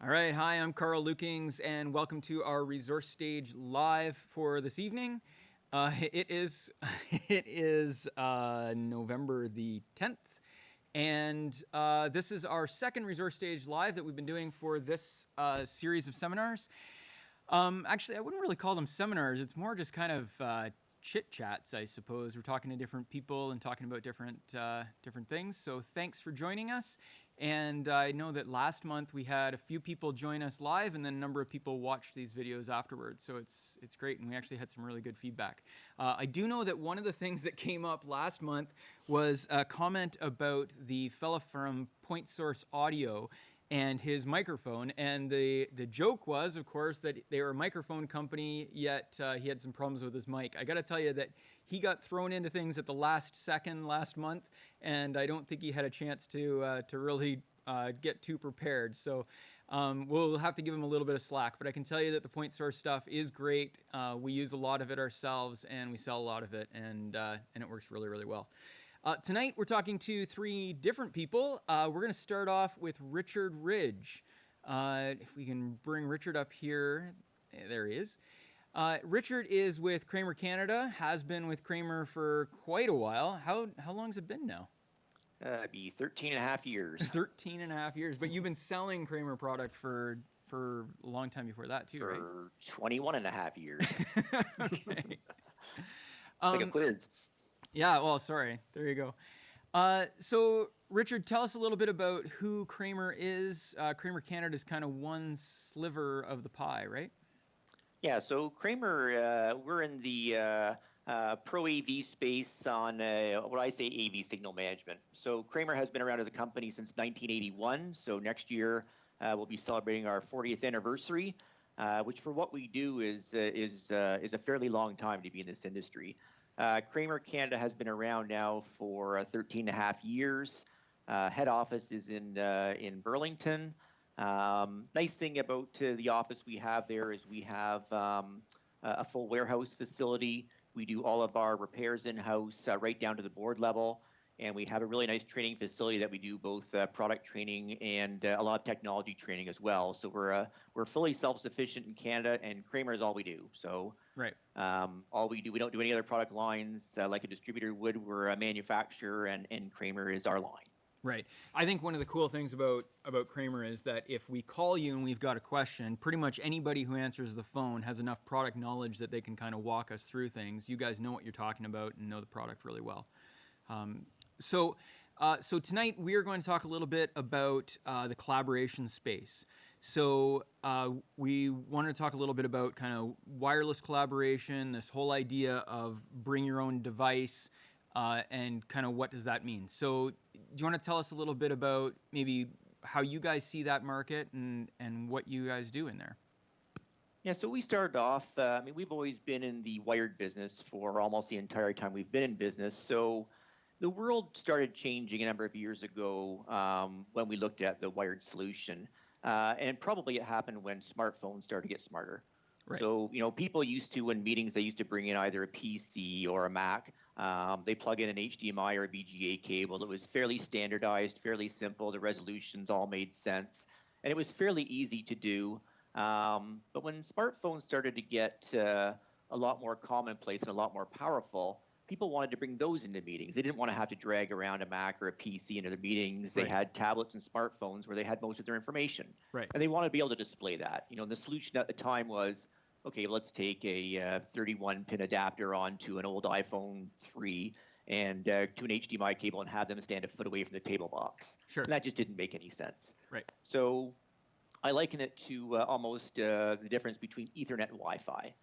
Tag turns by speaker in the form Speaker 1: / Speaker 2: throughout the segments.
Speaker 1: All right, hi, I'm Carl Lukings, and welcome to our Resource Stage Live for this evening. It is November the 10th, and this is our second Resource Stage Live that we've been doing for this series of seminars. Actually, I wouldn't really call them seminars. It's more just kind of chit-chats, I suppose. We're talking to different people and talking about different things. So thanks for joining us. And I know that last month we had a few people join us live, and then a number of people watched these videos afterwards. So it's great, and we actually had some really good feedback. I do know that one of the things that came up last month was a comment about the fella from Point Source Audio and his microphone, and the joke was, of course, that they were a microphone company, yet he had some problems with his mic. I got to tell you that he got thrown into things at the last second last month, and I don't think he had a chance to really get too prepared. So we'll have to give him a little bit of slack, but I can tell you that the Point Source stuff is great. We use a lot of it ourselves, and we sell a lot of it, and it works really, really well. Tonight, we're talking to three different people. We're going to start off with Richard Ridge. If we can bring Richard up here. There he is. Richard is with Kramer Canada, has been with Kramer for quite a while. How long has it been now?
Speaker 2: It'd be 13 and a half years.
Speaker 1: 13 and a half years. But you've been selling Kramer product for a long time before that, too, right?
Speaker 2: For 21 and a half years.
Speaker 1: Okay.
Speaker 2: It's like a quiz.
Speaker 1: Yeah, well, sorry. There you go. So, Richard, tell us a little bit about who Kramer is. Kramer Canada is kind of one sliver of the pie, right?
Speaker 2: Yeah, so Kramer, we're in the pro AV space on what I say AV signal management. So Kramer has been around as a company since 1981. So next year we'll be celebrating our 40th anniversary, which for what we do is a fairly long time to be in this industry. Kramer Canada has been around now for 13 and a half years. Head office is in Burlington. Nice thing about the office we have there is we have a full warehouse facility. We do all of our repairs in-house right down to the board level. And we have a really nice training facility that we do both product training and a lot of technology training as well. So we're fully self-sufficient in Canada, and Kramer is all we do. So
Speaker 1: right.
Speaker 2: All we do, we don't do any other product lines like a distributor would. We're a manufacturer, and Kramer is our line.
Speaker 1: Right. I think one of the cool things about Kramer is that if we call you and we've got a question, pretty much anybody who answers the phone has enough product knowledge that they can kind of walk us through things. You guys know what you're talking about and know the product really well. So tonight we are going to talk a little bit about the collaboration space. So we wanted to talk a little bit about kind of wireless collaboration, this whole idea of bring your own device, and kind of what does that mean. So do you want to tell us a little bit about maybe how you guys see that market and what you guys do in there?
Speaker 2: Yeah, so we started off, we've always been in the wired business for almost the entire time we've been in business. So the world started changing a number of years ago when we looked at the wired solution. And probably it happened when smartphones started to get smarter. Right. So, people used to, in meetings, they used to bring in either a PC or a Mac. They plug in an HDMI or a VGA cable. It was fairly standardized, fairly simple. The resolutions all made sense. And it was fairly easy to do. But when smartphones started to get a lot more commonplace and a lot more powerful, people wanted to bring those into meetings. They didn't want to have to drag around a Mac or a PC into their meetings. They had tablets and smartphones where they had most of their information. Right. And they wanted to be able to display that. The solution at the time was, okay, let's take a 31-pin adapter onto an old iPhone 3 and to an HDMI cable and have them stand a foot away from the table box. Sure. And that just didn't make any sense. Right. So I liken it to almost the difference between Ethernet and Wi-Fi.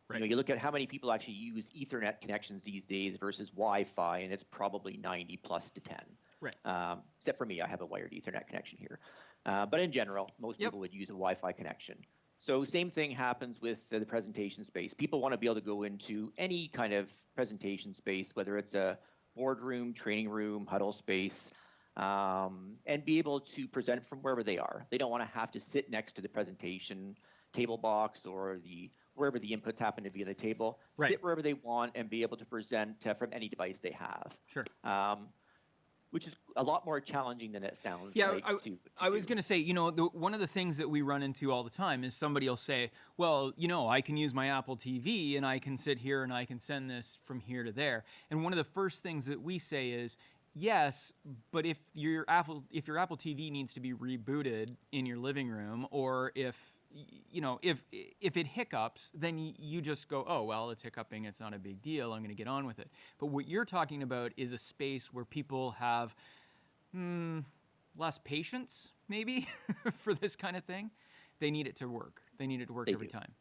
Speaker 2: Right. You look at how many people actually use Ethernet connections these days versus Wi-Fi, and it's probably 90 plus to 10. Right. Except for me, I have a wired Ethernet connection here. But in general, most people would use a Wi-Fi connection. So same thing happens with the presentation space. People want to be able to go into any kind of presentation space, whether it's a boardroom, training room, huddle space, and be able to present from wherever they are. They don't want to have to sit next to the presentation table box or wherever the inputs happen to be on the table, sit wherever they want and be able to present from any device they have. Sure. which is a lot more challenging than it sounds
Speaker 1: Yeah,
Speaker 2: like to
Speaker 1: I was
Speaker 2: do.
Speaker 1: going to say, one of the things that we run into all the time is somebody will say, well, I can use my Apple TV and I can sit here and I can send this from here to there. And one of the first things that we say is, yes, but if your Apple TV needs to be rebooted in your living room, or if it hiccups, then you just go, oh, well, it's hiccuping, it's not a big deal, I'm going to get on with it. But what you're talking about is a space where people have less patience, maybe, for this kind of thing. They need it to work. They need it to work
Speaker 2: They
Speaker 1: every
Speaker 2: do.
Speaker 1: time.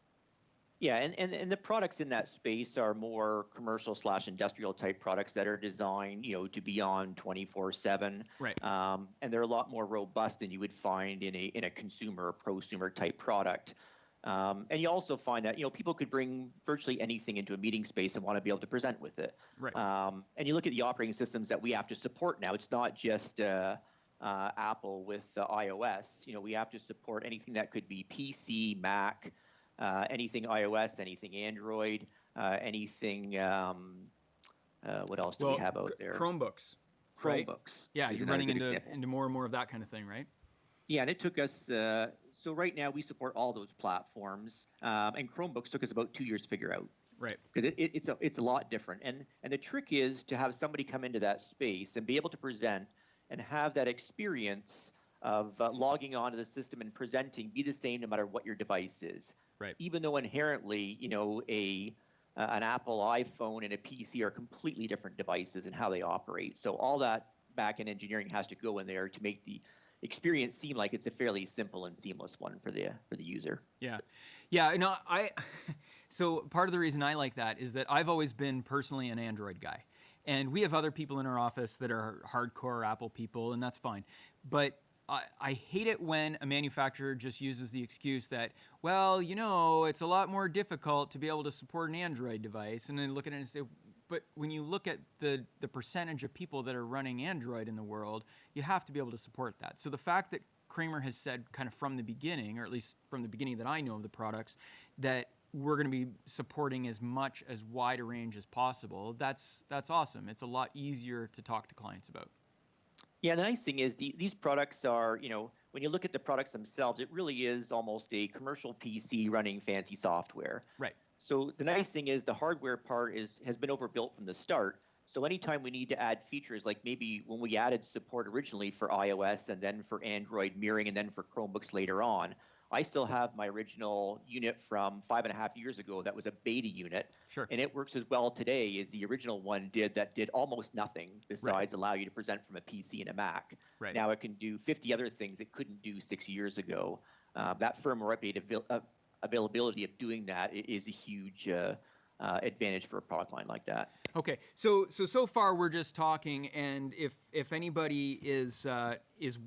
Speaker 2: Yeah, and the products in that space are more commercial/industrial type products that are designed, to be on 24/7.
Speaker 1: Right.
Speaker 2: And they're a lot more robust than you would find in a consumer or prosumer type product. And you also find that people could bring virtually anything into a meeting space and want to be able to present with it.
Speaker 1: Right.
Speaker 2: And you look at the operating systems that we have to support now. It's not just Apple with iOS. We have to support anything that could be PC, Mac, anything iOS, anything Android, anything. What else do we have out there?
Speaker 1: Chromebooks. Right?
Speaker 2: Chromebooks.
Speaker 1: Yeah,
Speaker 2: is
Speaker 1: you're
Speaker 2: another
Speaker 1: running
Speaker 2: good
Speaker 1: into
Speaker 2: example.
Speaker 1: more and more of that kind of thing, right?
Speaker 2: Yeah, and it took us. So right now we support all those platforms, and Chromebooks took us about 2 years to figure out.
Speaker 1: Right.
Speaker 2: Because it's a lot different, and the trick is to have somebody come into that space and be able to present and have that experience of logging onto the system and presenting be the same no matter what your device is.
Speaker 1: Right.
Speaker 2: Even though inherently, an Apple iPhone and a PC are completely different devices and how they operate. So all that back-end engineering has to go in there to make the experience seem like it's a fairly simple and seamless one for the user.
Speaker 1: Yeah. Yeah. So part of the reason I like that is that I've always been personally an Android guy. And we have other people in our office that are hardcore Apple people, and that's fine. But I hate it when a manufacturer just uses the excuse that, well, it's a lot more difficult to be able to support an Android device. And then look at it and say, but when you look at the percentage of people that are running Android in the world, you have to be able to support that. So the fact that Kramer has said kind of from the beginning, or at least from the beginning that I know of the products, that we're going to be supporting as wide a range as possible, that's awesome. It's a lot easier to talk to clients about.
Speaker 2: Yeah, the nice thing is these products are, when you look at the products themselves, it really is almost a commercial PC running fancy software.
Speaker 1: Right.
Speaker 2: So the nice thing is the hardware part has been overbuilt from the start. So anytime we need to add features, like maybe when we added support originally for iOS and then for Android mirroring and then for Chromebooks later on, I still have my original unit from 5.5 years ago that was a beta unit.
Speaker 1: Sure.
Speaker 2: And it works as well today as the original one did that did almost nothing besides allow you to present from a PC and a Mac.
Speaker 1: Right.
Speaker 2: Now it can do 50 other things it couldn't do 6 years ago. That firmware update availability of doing that is a huge advantage for a product line like that.
Speaker 1: Okay, so far we're just talking, and if anybody is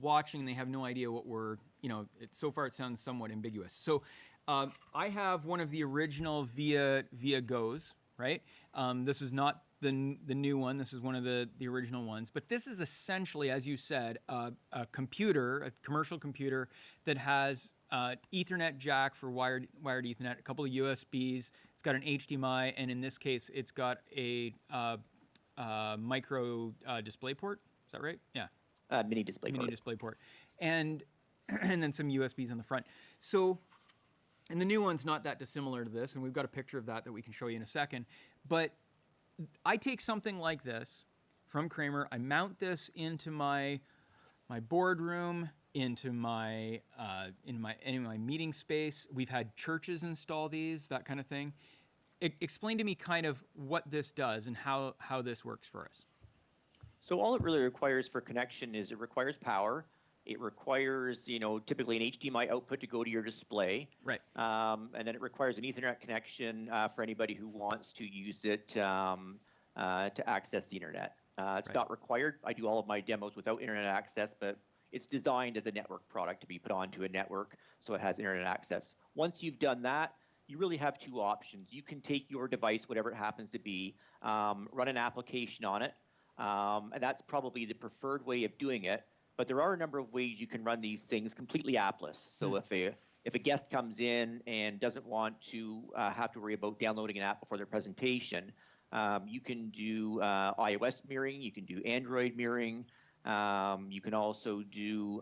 Speaker 1: watching, and they have no idea what we're so far it sounds somewhat ambiguous. So I have one of the original Via Go's, right? This is not the new one. This is one of the original ones. But this is essentially, as you said, a commercial computer that has Ethernet jack for wired Ethernet, a couple of USBs. It's got an HDMI, and in this case, it's got a micro display port. Is that right? Yeah.
Speaker 2: Mini display
Speaker 1: port, and then some USBs on the front. So, and the new one's not that dissimilar to this, and we've got a picture of that we can show you in a second. But I take something like this from Kramer. I mount this into my boardroom, into my in my meeting space. We've had churches install these, that kind of thing. Explain to me kind of what this does and how this works for us.
Speaker 2: So all it really requires for connection is it requires power. It requires, typically an HDMI output to go to your display.
Speaker 1: Right.
Speaker 2: And then it requires an Ethernet connection for anybody who wants to use it to access the internet. It's not required. I do all of my demos without internet access, but it's designed as a network product to be put onto a network, so it has internet access. Once you've done that, you really have two options. You can take your device, whatever it happens to be, run an application on it, and that's probably the preferred way of doing it. But there are a number of ways you can run these things completely appless. So if a guest comes in and doesn't want to have to worry about downloading an app before their presentation, you can do iOS mirroring, you can do Android mirroring. You can also do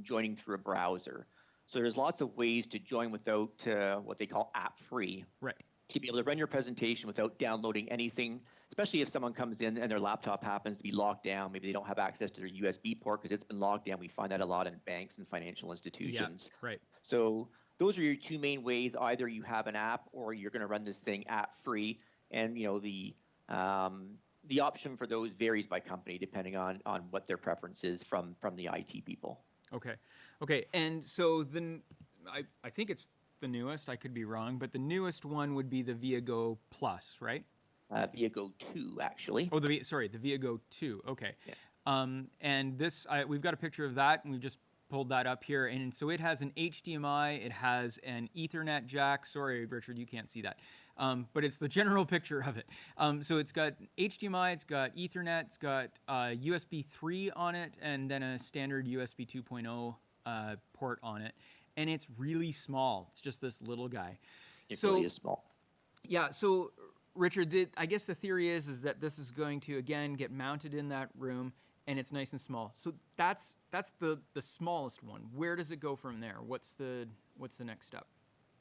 Speaker 2: joining through a browser. So there's lots of ways to join without what they call app-free.
Speaker 1: Right.
Speaker 2: To be able to run your presentation without downloading anything, especially if someone comes in and their laptop happens to be locked down. Maybe they don't have access to their USB port because it's been locked down. We find that a lot in banks and financial institutions.
Speaker 1: Yeah, right.
Speaker 2: So those are your two main ways. Either you have an app or you're going to run this thing app-free. And the option for those varies by company depending on what their preference is from the IT people.
Speaker 1: Okay. And so then I think it's the newest. I could be wrong, but the newest one would be the ViaGo Plus, right?
Speaker 2: ViaGo 2, actually.
Speaker 1: Oh, the ViaGo 2. Okay.
Speaker 2: Yeah.
Speaker 1: And this, we've got a picture of that, and we've just pulled that up here. And so it has an HDMI, it has an Ethernet jack. Sorry, Richard, you can't see that. But it's the general picture of it. So it's got HDMI, it's got Ethernet, it's got USB 3 on it, and then a standard USB 2.0 port on it. And it's really small. It's just this little guy.
Speaker 2: It really is small.
Speaker 1: Yeah, so Richard, I guess the theory is that this is going to, again, get mounted in that room, and it's nice and small. So that's the smallest one. Where does it go from there? What's the next step?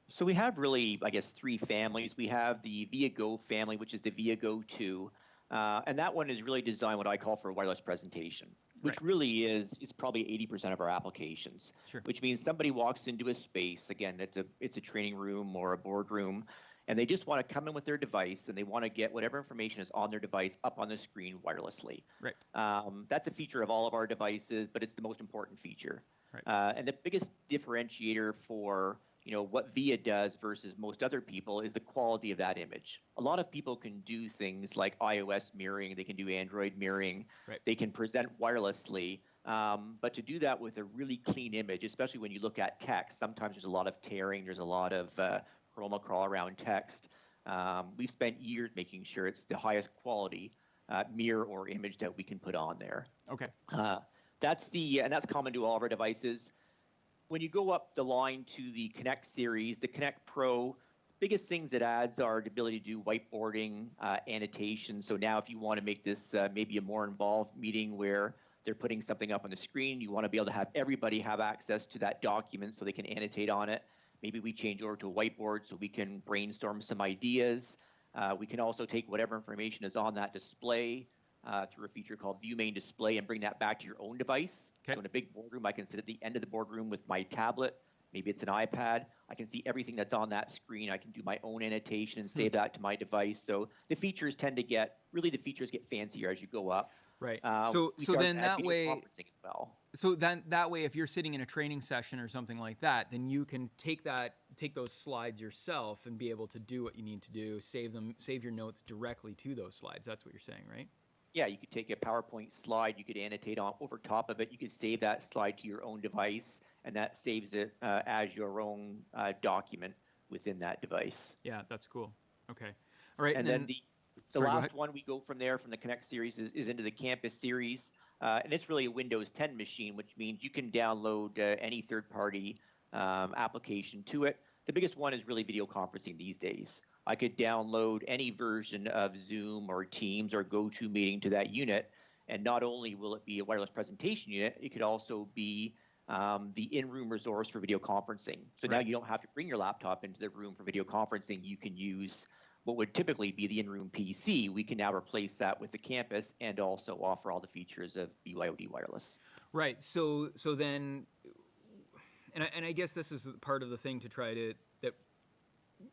Speaker 2: So we have really, I guess, three families. We have the ViaGo family, which is the ViaGo 2. And that one is really designed what I call for a wireless presentation, which really is probably 80% of our applications.
Speaker 1: Sure.
Speaker 2: Which means somebody walks into a space, again, it's a training room or a boardroom, and they just want to come in with their device and they want to get whatever information is on their device up on the screen wirelessly.
Speaker 1: Right.
Speaker 2: That's a feature of all of our devices, but it's the most important feature.
Speaker 1: Right.
Speaker 2: And the biggest differentiator for what VIA does versus most other people is the quality of that image. A lot of people can do things like iOS mirroring, they can do Android mirroring,
Speaker 1: Right.
Speaker 2: They can present wirelessly, but to do that with a really clean image, especially when you look at text, sometimes there's a lot of tearing, there's a lot of chroma crawl around text. We've spent years making sure it's the highest quality mirror or image that we can put on there.
Speaker 1: Okay.
Speaker 2: And that's common to all of our devices. When you go up the line to the Connect series, the Connect Pro, biggest things it adds are the ability to do whiteboarding, annotation. So now if you want to make this maybe a more involved meeting where they're putting something up on the screen, you want to be able to have everybody have access to that document so they can annotate on it. Maybe we change over to a whiteboard so we can brainstorm some ideas. We can also take whatever information is on that display through a feature called View Main Display and bring that back to your own device.
Speaker 1: Okay.
Speaker 2: So in a big boardroom, I can sit at the end of the boardroom with my tablet. Maybe it's an iPad. I can see everything that's on that screen. I can do my own annotation and save that to my device. So the features get fancier as you go up.
Speaker 1: Right. So then that way,
Speaker 2: conferencing as well.
Speaker 1: So then that way, if you're sitting in a training session or something like that, then you can take those slides yourself and be able to do what you need to do, save your notes directly to those slides. That's what you're saying, right?
Speaker 2: Yeah, you could take a PowerPoint slide, you could annotate on over top of it, you could save that slide to your own device, and that saves it as your own document within that device.
Speaker 1: Yeah, that's cool. Okay. All right.
Speaker 2: And then the
Speaker 1: sorry,
Speaker 2: last one we go from there, from the Connect series, is into the Campus series. And it's really a Windows 10 machine, which means you can download any third-party application to it. The biggest one is really video conferencing these days. I could download any version of Zoom or Teams or GoToMeeting to that unit, and not only will it be a wireless presentation unit, it could also be the in-room resource for video conferencing. So now you don't have to bring your laptop into the room for video conferencing. You can use what would typically be the in-room PC. We can now replace that with the Campus and also offer all the features of BYOD wireless.
Speaker 1: Right. So then, and I guess this is part of the thing to try to that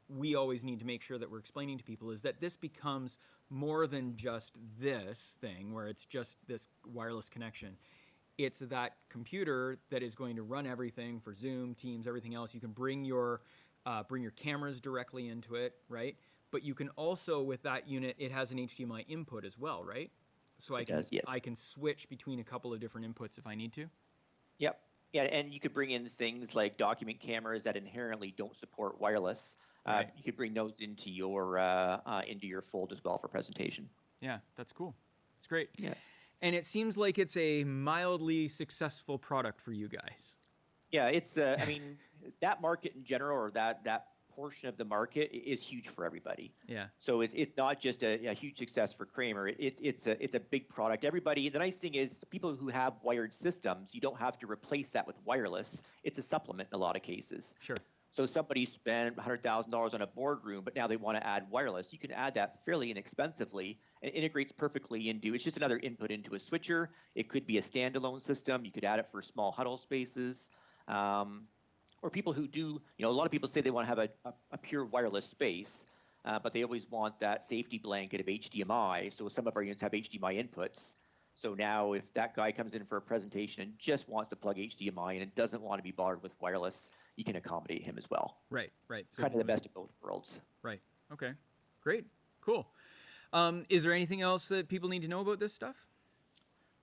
Speaker 1: we always need to make sure that we're explaining to people is that this becomes more than just this thing where it's just this wireless connection. It's that computer that is going to run everything for Zoom, Teams, everything else. You can bring your cameras directly into it, right? But you can also, with that unit, it has an HDMI input as well, right? So I can switch between a couple of different inputs if I need to.
Speaker 2: Yep. Yeah, and you could bring in things like document cameras that inherently don't support wireless.
Speaker 1: Right.
Speaker 2: You could bring those into your fold as well for presentation.
Speaker 1: Yeah, that's cool. It's great.
Speaker 2: Yeah.
Speaker 1: And it seems like it's a mildly successful product for you guys.
Speaker 2: Yeah, it's I mean, that market in general, or that portion of the market is huge for everybody.
Speaker 1: Yeah.
Speaker 2: So it's not just a huge success for Kramer. It's a big product. Everybody. The nice thing is people who have wired systems, you don't have to replace that with wireless. It's a supplement in a lot of cases.
Speaker 1: Sure.
Speaker 2: So somebody spent $100,000 on a boardroom, but now they want to add wireless. You can add that fairly inexpensively and integrates perfectly into. It's just another input into a switcher. It could be a standalone system. You could add it for small huddle spaces. Or people who do, a lot of people say they want to have a pure wireless space, but they always want that safety blanket of HDMI. So some of our units have HDMI inputs. So now if that guy comes in for a presentation and just wants to plug HDMI in and doesn't want to be bothered with wireless, you can accommodate him as well.
Speaker 1: Right. So
Speaker 2: kind of the best of both worlds.
Speaker 1: Right. Okay. Great. Cool. Is there anything else that people need to know about this stuff?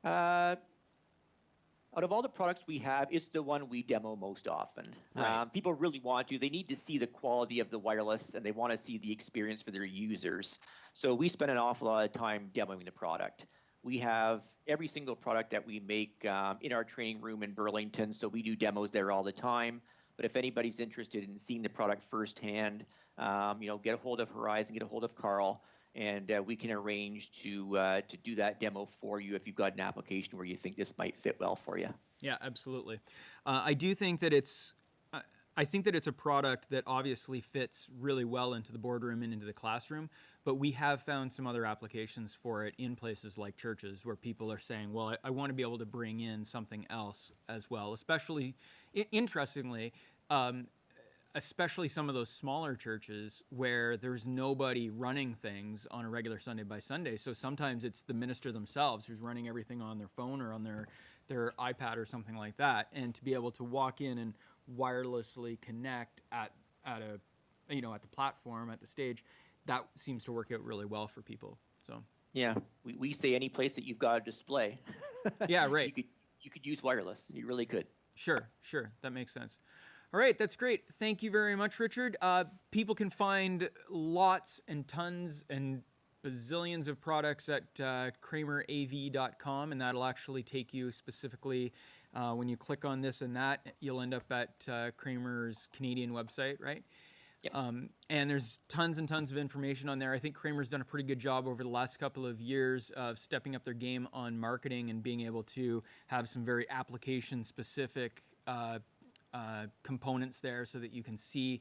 Speaker 2: Out of all the products we have, it's the one we demo most often.
Speaker 1: Right.
Speaker 2: People really want to. They need to see the quality of the wireless, and they want to see the experience for their users. So we spend an awful lot of time demoing the product. We have every single product that we make in our training room in Burlington, so we do demos there all the time. But if anybody's interested in seeing the product firsthand, get a hold of Horizon, get a hold of Carl, and we can arrange to do that demo for you if you've got an application where you think this might fit well for you.
Speaker 1: Yeah, absolutely. I do think that it's a product that obviously fits really well into the boardroom and into the classroom, but we have found some other applications for it in places like churches where people are saying, well, I want to be able to bring in something else as well, especially, interestingly, especially some of those smaller churches where there's nobody running things on a regular Sunday by Sunday. So sometimes it's the minister themselves who's running everything on their phone or on their iPad or something like that. And to be able to walk in and wirelessly connect at the platform, at the stage, that seems to work out really well for people. So
Speaker 2: yeah, we say any place that you've got a display.
Speaker 1: Yeah, right.
Speaker 2: You could use wireless. You really could.
Speaker 1: Sure. That makes sense. All right, that's great. Thank you very much, Richard. People can find lots and tons and bazillions of products at kramerav.com, and that'll actually take you specifically, when you click on this and that, you'll end up at Kramer's Canadian website, right?
Speaker 2: Yep.
Speaker 1: And there's tons and tons of information on there. I think Kramer's done a pretty good job over the last couple of years of stepping up their game on marketing and being able to have some very application-specific components there so that you can see,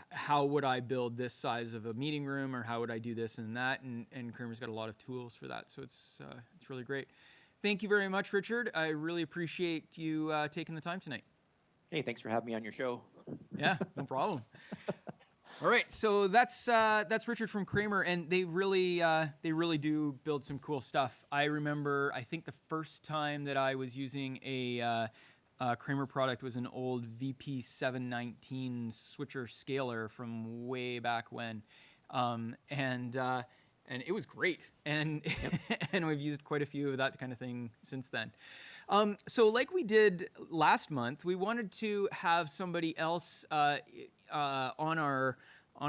Speaker 1: how would I build this size of a meeting room, or how would I do this and that, and Kramer's got a lot of tools for that, so it's really great. Thank you very much, Richard. I really appreciate you taking the time tonight.
Speaker 2: Hey, thanks for having me on your show.
Speaker 1: Yeah, no problem. All right, so that's Richard from Kramer, and they really do build some cool stuff. I remember, I think the first time that I was using a Kramer product was an old VP719 switcher scaler from way back when, and it was great, and and we've used quite a few of that kind of thing since then. So like we did last month, we wanted to have somebody else on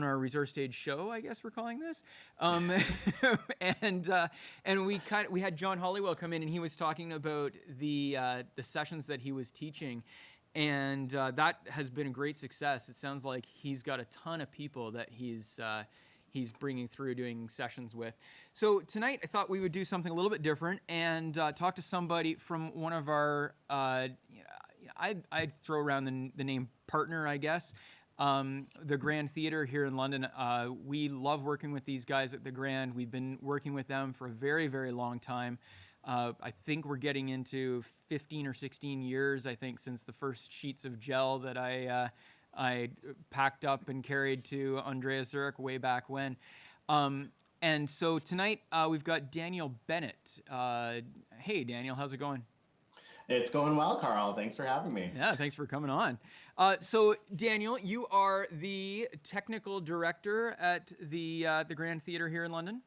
Speaker 1: our resource stage show, I guess we're calling this, and we had John Hollywell come in, and he was talking about the sessions that he was teaching, and that has been a great success. It sounds like he's got a ton of people that he's bringing through doing sessions with. So tonight I thought we would do something a little bit different and talk to somebody from one of our, I'd throw around the name partner, I guess, the Grand Theatre here in London. We love working with these guys at the Grand. We've been working with them for a very, very long time. I think we're getting into 15 or 16 years, I think, since the first sheets of gel that I packed up and carried to Andreas Zurich way back when. And so tonight we've got Daniel Bennett. Hey, Daniel, how's it going?
Speaker 3: It's going well, Carl. Thanks for having me.
Speaker 1: Yeah, thanks for coming on. So, Daniel, you are the technical director at the Grand Theatre here in London?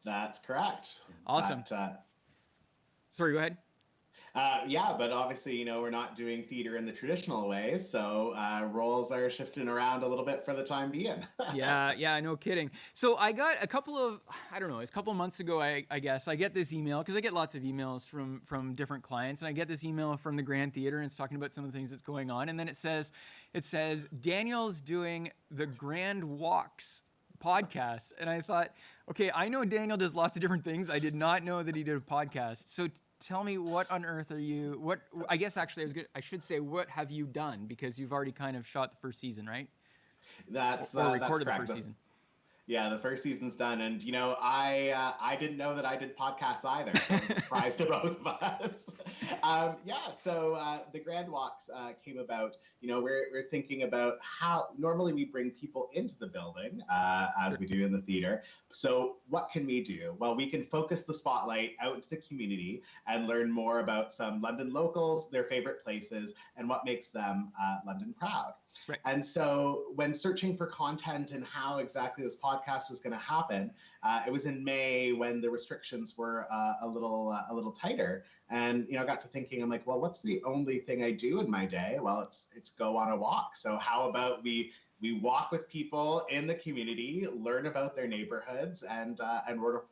Speaker 3: That's correct.
Speaker 1: Awesome. Sorry, go ahead.
Speaker 3: Yeah, but obviously, we're not doing theater in the traditional way, so roles are shifting around a little bit for the time being.
Speaker 1: Yeah, no kidding. So I got a couple of, I don't know, it's a couple of months ago, I guess, I get this email, because I get lots of emails from different clients, and I get this email from the Grand Theater, and it's talking about some of the things that's going on, and then it says, Daniel's doing the Grand Walks podcast, and I thought, okay, I know Daniel does lots of different things. I did not know that he did a podcast. So tell me, what on earth are you, I guess actually I should say, what have you done? Because you've already kind of shot the first season, right?
Speaker 3: That's
Speaker 1: Or recorded the
Speaker 3: correct.
Speaker 1: first season.
Speaker 3: Yeah, the first season's done, and I didn't know that I did podcasts either, so it's a surprise to both of us. So the Grand Walks came about. We're thinking about how normally we bring people into the building as we do in the theater. So what can we do? Well, we can focus the spotlight out into the community and learn more about some London locals, their favorite places, and what makes them London proud.
Speaker 1: Right.
Speaker 3: And so when searching for content and how exactly this podcast was going to happen, it was in May when the restrictions were a little tighter. And, I got to thinking, I'm like, well, what's the only thing I do in my day? Well, it's go on a walk. So how about we walk with people in the community, learn about their neighborhoods, and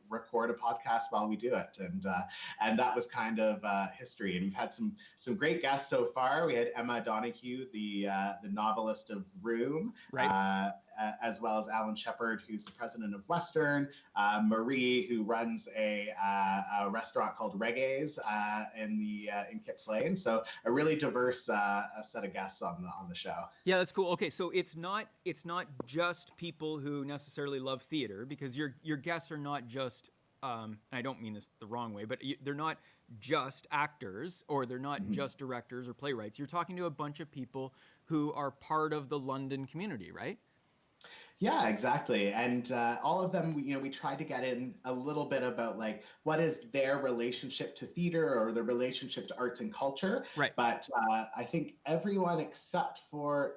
Speaker 3: record a podcast while we do it. And that was kind of history. And we've had some great guests so far. We had Emma Donoghue, the novelist of Room,
Speaker 1: Right.
Speaker 3: As well as Alan Shepard, who's the president of Western, Marie, who runs a restaurant called Reggae's in Kipps Lane. So a really diverse set of guests on the show.
Speaker 1: Yeah, that's cool. Okay, so it's not just people who necessarily love theater, because your guests are not just and I don't mean this the wrong way, but they're not just actors, or they're not just directors or playwrights. You're talking to a bunch of people who are part of the London community, right?
Speaker 3: Yeah, exactly. And all of them, we tried to get in a little bit about like what is their relationship to theater or their relationship to arts and culture.
Speaker 1: Right.
Speaker 3: But I think everyone except for,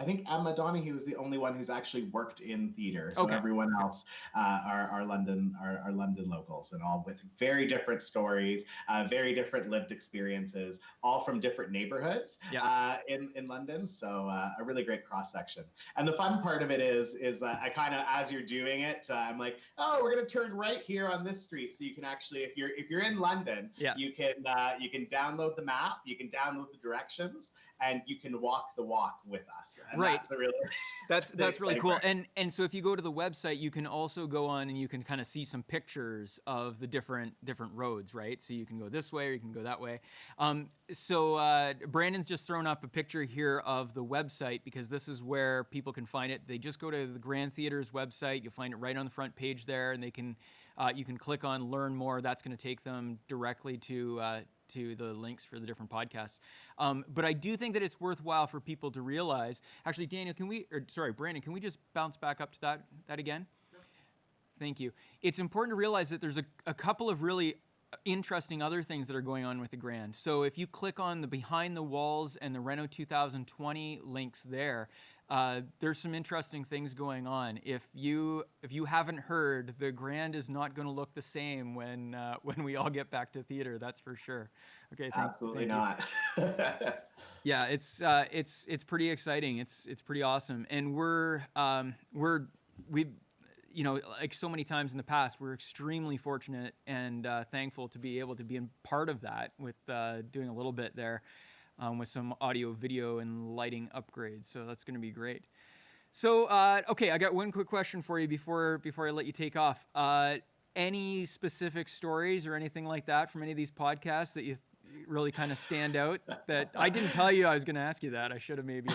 Speaker 3: I think Emma Donoghue is the only one who's actually worked in theater. So everyone else are London locals, and all with very different stories, very different lived experiences, all from different neighborhoods in London. So a really great cross section. And the fun part of it is I kind of, as you're doing it, I'm like, oh, we're gonna turn right here on this street, so you can actually, if you're in London, you can download the map, you can download the directions, and you can walk the walk with us. And
Speaker 1: right.
Speaker 3: That's
Speaker 1: really cool. And so if you go to the website, you can also go on and you can kind of see some pictures of the different roads, right? So you can go this way or you can go that way. So Brandon's just thrown up a picture here of the website, because this is where people can find it. They just go to the Grand Theater's website. You'll find it right on the front page there, and they can you can click on Learn More. That's going to take them directly to the links for the different podcasts. But I do think that it's worthwhile for people to realize, actually, Daniel, Brandon, can we just bounce back up to that again? No. Thank you. It's important to realize that there's a couple of really interesting other things that are going on with the Grand. So if you click on the Behind the Walls and the Reno 2020 links there, there's some interesting things going on. If you haven't heard, the Grand is not going to look the same when we all get back to theater. That's for sure. Okay,
Speaker 3: absolutely not.
Speaker 1: Yeah, it's pretty exciting. It's pretty awesome, and we've like so many times in the past, we're extremely fortunate and thankful to be able to be a part of that with doing a little bit there. With some audio, video, and lighting upgrades. So that's going to be great. So, okay, I got one quick question for you before I let you take off. Any specific stories or anything like that from any of these podcasts that you really kind of stand out? That I didn't tell you I was going to ask you that. I should have maybe.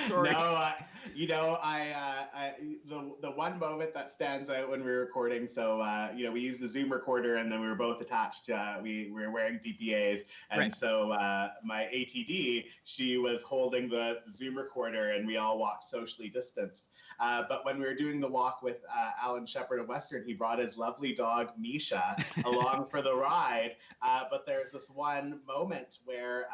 Speaker 1: Sorry.
Speaker 3: No, the one moment that stands out when we were recording. So we used a Zoom recorder, and then we were both attached. We were wearing DPAs, and
Speaker 1: right.
Speaker 3: So my ATD, she was holding the Zoom recorder, and we all walked socially distanced. But when we were doing the walk with Alan Shepard of Western, he brought his lovely dog Misha along for the ride. But there's this one moment where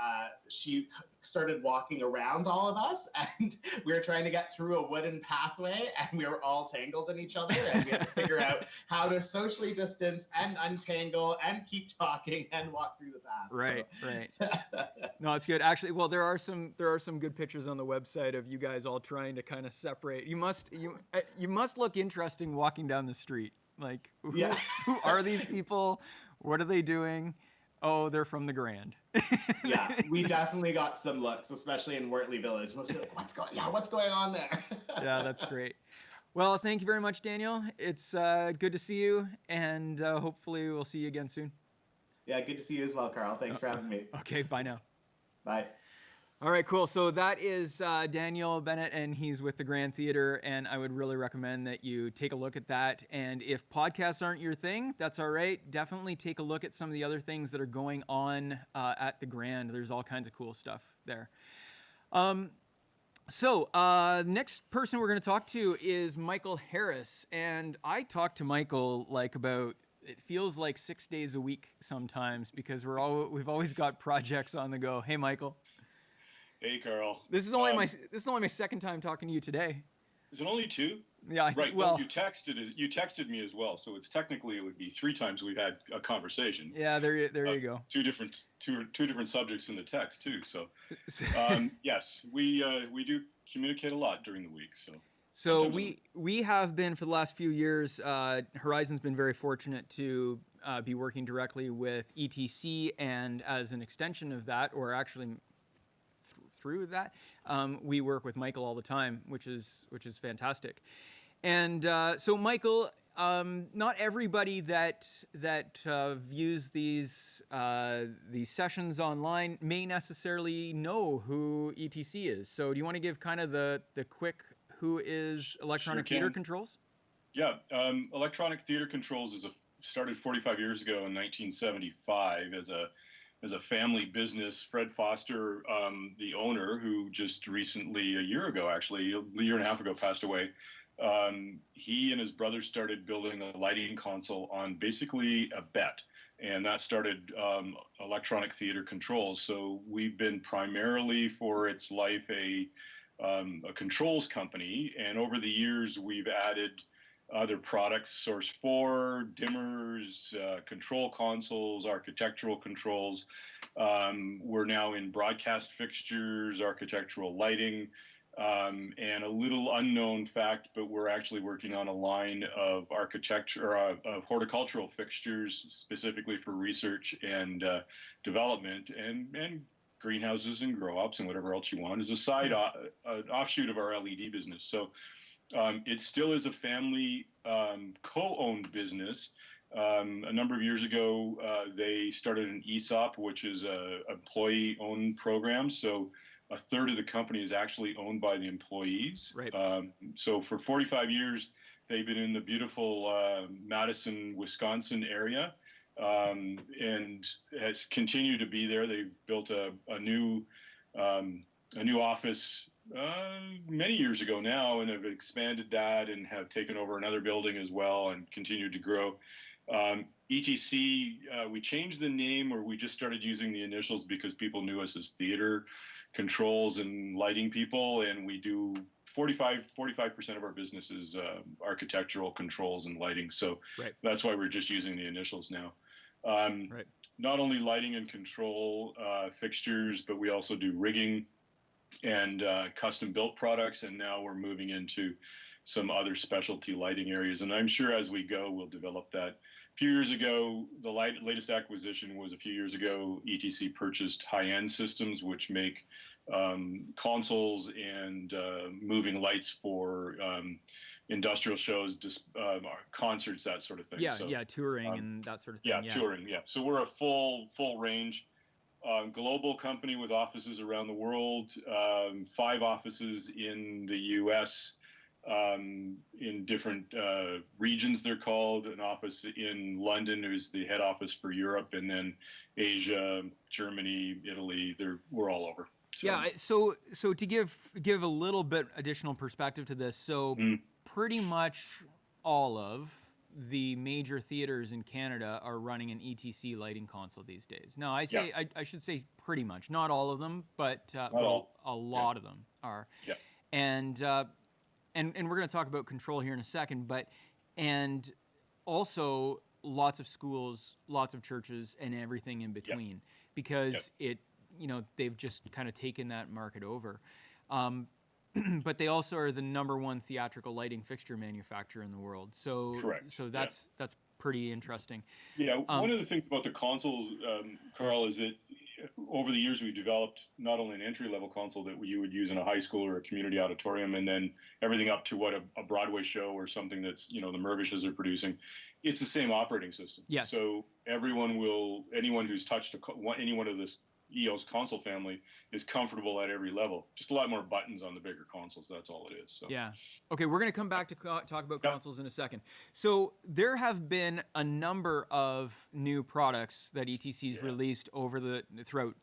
Speaker 3: she started walking around all of us, and we were trying to get through a wooden pathway, and we were all tangled in each other, and we had to figure out how to socially distance and untangle and keep talking and walk through the path.
Speaker 1: Right,
Speaker 3: so.
Speaker 1: right. No, it's good. Actually, well, there are some good pictures on the website of you guys all trying to kind of separate. You must look interesting walking down the street. Like, who are these people? What are they doing? Oh, they're from the Grand.
Speaker 3: Yeah, we definitely got some looks, especially in Wortley Village. Mostly like, what's going on there?
Speaker 1: Yeah, that's great. Well, thank you very much, Daniel. It's good to see you, and hopefully we'll see you again soon.
Speaker 3: Yeah, good to see you as well, Carl. Thanks for having me.
Speaker 1: Okay, bye now.
Speaker 3: Bye.
Speaker 1: All right, cool. So that is Daniel Bennett, and he's with the Grand Theater, and I would really recommend that you take a look at that. And if podcasts aren't your thing, that's all right. Definitely take a look at some of the other things that are going on at the Grand. There's all kinds of cool stuff there. Next person we're going to talk to is Michael Harris, and I talk to Michael like about, it feels like 6 days a week sometimes, because we've always got projects on the go. Hey, Michael.
Speaker 4: Hey, Carl.
Speaker 1: This is only my second time talking to you today.
Speaker 4: Is it only two?
Speaker 1: Yeah.
Speaker 4: Right.
Speaker 1: Well,
Speaker 4: you texted me as well, so it's technically it would be 3 times we've had a conversation.
Speaker 1: Yeah. There you go.
Speaker 4: Two different subjects in the text too. So, yes, we do communicate a lot during the week.
Speaker 1: So we have been for the last few years. Horizon's been very fortunate to be working directly with ETC, and as an extension of that, or actually through that, we work with Michael all the time, which is fantastic. And so Michael, not everybody that views these sessions online may necessarily know who ETC is. So do you want to give kind of the quick who is Electronic Theater Controls?
Speaker 4: Yeah, Electronic Theater Controls started 45 years ago in 1975 as a family business. Fred Foster, the owner, who just recently, a year and a half ago, passed away. He and his brother started building a lighting console on basically a bet, and that started Electronic Theater Controls. So we've been primarily for its life a controls company, and over the years we've added other products: Source 4, dimmers, control consoles, architectural controls. We're now in broadcast fixtures, architectural lighting, and a little unknown fact, but we're actually working on a line of of horticultural fixtures specifically for research and development, and greenhouses and grow ops and whatever else you want, as a side offshoot of our LED business. So it still is a family co-owned business. A number of years ago, they started an ESOP, which is a employee-owned program. So a third of the company is actually owned by the employees.
Speaker 1: Right.
Speaker 4: So for 45 years, they've been in the beautiful Madison, Wisconsin area, and has continued to be there. They've built a new office many years ago now, and have expanded that and have taken over another building as well and continued to grow. ETC, we changed the name, or we just started using the initials because people knew us as Theater Controls and lighting people, and we do 45% of our business is architectural controls and lighting. So That's why we're just using the initials now. Not only lighting and control fixtures, but we also do rigging and custom built products, and now we're moving into some other specialty lighting areas, and I'm sure as we go we'll develop that. A few years ago, the latest acquisition was a few years ago. ETC purchased High-End Systems, which make consoles and moving lights for industrial shows, concerts, that sort of thing.
Speaker 1: Touring and that sort of thing.
Speaker 4: Touring. So we're a full range global company with offices around the world, 5 offices in the U.S., in different regions, they're called. An office in London, who's the head office for Europe, and then Asia, Germany, Italy. We're all over.
Speaker 1: So to give a little bit additional perspective to this, pretty much all of the major theaters in Canada are running an ETC lighting console these days. Now, I should say pretty much, not all of them, but a lot of them are.
Speaker 4: Yeah.
Speaker 1: And we're going to talk about control here in a second, and also lots of schools, lots of churches, and everything in between, because they've just kind of taken that market over. But they also are the #1 theatrical lighting fixture manufacturer in the world. So,
Speaker 4: correct.
Speaker 1: So that's pretty interesting.
Speaker 4: Yeah, one of the things about the consoles, Carl, is that over the years we've developed not only an entry-level console that you would use in a high school or a community auditorium, and then everything up to what a Broadway show or something that's the Mervishes are producing. It's the same operating system.
Speaker 1: Yes.
Speaker 4: So anyone who's touched any one of this EOS console family is comfortable at every level. Just a lot more buttons on the bigger consoles. That's all it is. So.
Speaker 1: Yeah. Okay, we're going to come back to talk about consoles in a second. So there have been a number of new products that ETC's released throughout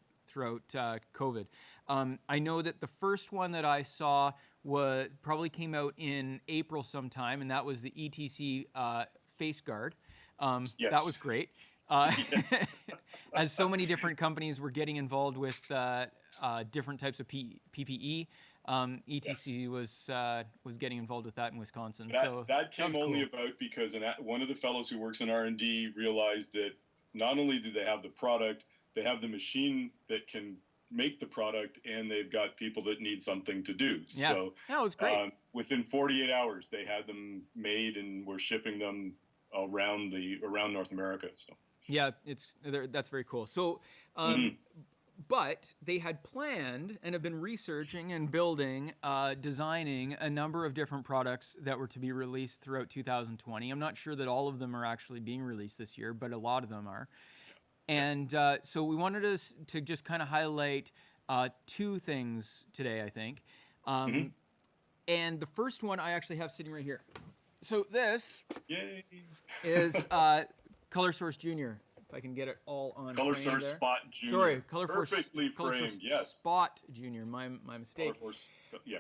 Speaker 1: COVID. I know that the first one that I saw probably came out in April sometime, and that was the ETC face guard.
Speaker 4: Yes.
Speaker 1: That was great. As so many different companies were getting involved with different types of PPE, ETC was getting involved with that in Wisconsin.
Speaker 4: That came only about because one of the fellows who works in R&D realized that not only do they have the product, they have the machine that can make the product, and they've got people that need something to do.
Speaker 1: Yeah.
Speaker 4: So
Speaker 1: it was great.
Speaker 4: Within 48 hours, they had them made and were shipping them around North America. So.
Speaker 1: Yeah, that's very cool. So, but they had planned and have been researching and building, designing a number of different products that were to be released throughout 2020. I'm not sure that all of them are actually being released this year, but a lot of them are. And so we wanted to just kind of highlight two things today, I think. And the first one I actually have sitting right here. So this is Color Source Junior. If I can get it all on
Speaker 4: Color
Speaker 1: frame
Speaker 4: Source
Speaker 1: there.
Speaker 4: Spot Junior.
Speaker 1: Sorry,
Speaker 4: Perfectly framed, yes.
Speaker 1: Spot Junior, my mistake.
Speaker 4: Color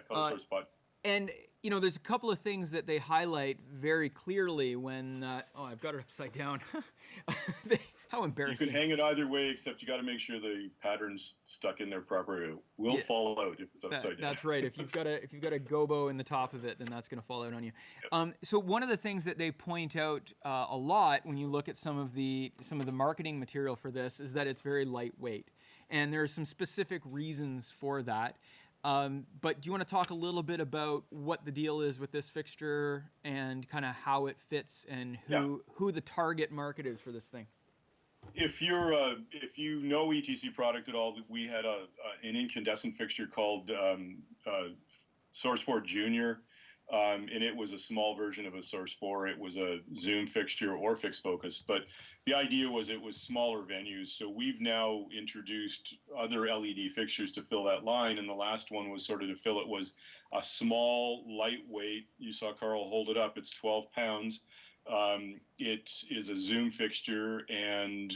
Speaker 4: Source Spot.
Speaker 1: And, there's a couple of things that they highlight very clearly when, I've got it upside down. How embarrassing.
Speaker 4: You can hang it either way, except you got to make sure the pattern's stuck in there properly. It will fall out if it's upside down.
Speaker 1: That's right. If you've got a gobo in the top of it, then that's going to fall out on you. Yep. So one of the things that they point out a lot when you look at some of the marketing material for this is that it's very lightweight, and there are some specific reasons for that. But do you want to talk a little bit about what the deal is with this fixture and kind of how it fits and who the target market is for this thing?
Speaker 4: If you know ETC product at all, we had an incandescent fixture called Source 4 Junior, and it was a small version of a Source 4. It was a zoom fixture or fixed focus, but the idea was it was smaller venues. So we've now introduced other LED fixtures to fill that line, and the last one was sort of to fill it was a small, lightweight. You saw Carl hold it up. It's 12 pounds. It is a zoom fixture, and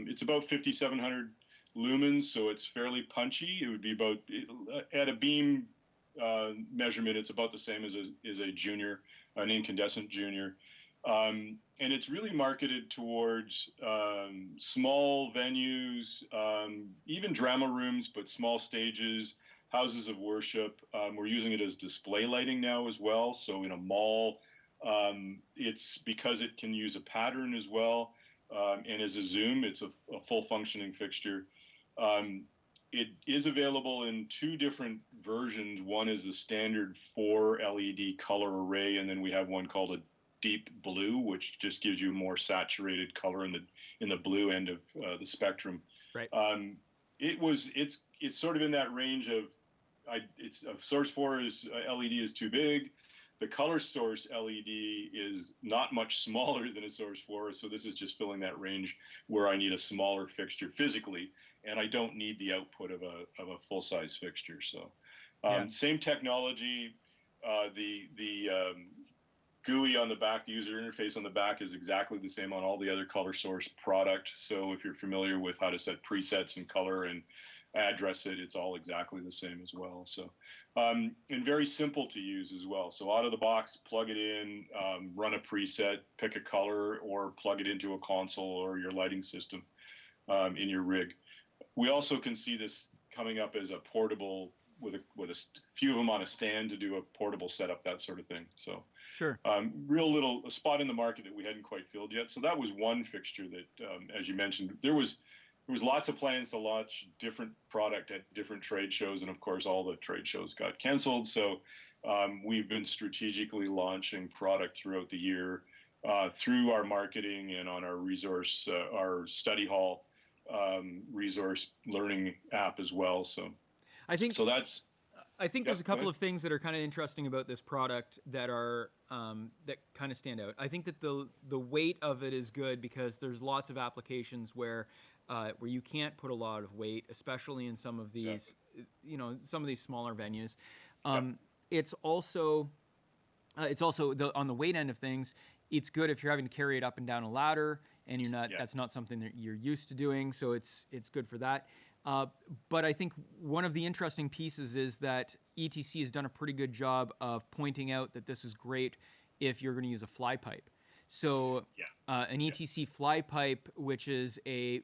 Speaker 4: it's about 5,700 lumens, so it's fairly punchy. It would be about, at a beam measurement, it's about the same as a junior, an incandescent junior. And it's really marketed towards small venues, even drama rooms, but small stages, houses of worship. We're using it as display lighting now as well, so in a mall. It's because it can use a pattern as well, and as a zoom, it's a full functioning fixture. It is available in two different versions. One is the standard 4 LED color array, and then we have one called a deep blue, which just gives you more saturated color in the blue end of the spectrum.
Speaker 1: Right.
Speaker 4: It's sort of in that range of Source 4 LED is too big. The Color Source LED is not much smaller than a Source 4, so this is just filling that range where I need a smaller fixture physically, and I don't need the output of a full-size fixture. So, same technology. GUI on the back, the user interface on the back, is exactly the same on all the other color source product. So if you're familiar with how to set presets and color and address it, it's all exactly the same as well. So, and very simple to use as well. So out of the box, plug it in, run a preset, pick a color, or plug it into a console or your lighting system in your rig. We also can see this coming up as a portable, with a few of them on a stand to do a portable setup, that sort of thing. So
Speaker 1: Sure.
Speaker 4: A spot in the market that we hadn't quite filled yet. So that was one fixture that, as you mentioned, there was lots of plans to launch different product at different trade shows, and of course all the trade shows got canceled. So we've been strategically launching product throughout the year through our marketing and on our resource, our study hall resource learning app as well. So
Speaker 1: I think
Speaker 4: so that's.
Speaker 1: I think
Speaker 4: Yep,
Speaker 1: there's a couple
Speaker 4: go
Speaker 1: of things that are kind of interesting about this product that are that kind of stand out. I think that the weight of it is good because there's lots of applications where you can't put a lot of weight, especially in some of these some of these smaller venues. It's also on the weight end of things. It's good if you're having to carry it up and down a ladder and you're not.
Speaker 4: Yeah.
Speaker 1: That's not something that you're used to doing. So it's good for that. But I think one of the interesting pieces is that ETC has done a pretty good job of pointing out that this is great if you're going to use a fly pipe. So an ETC fly pipe, which is a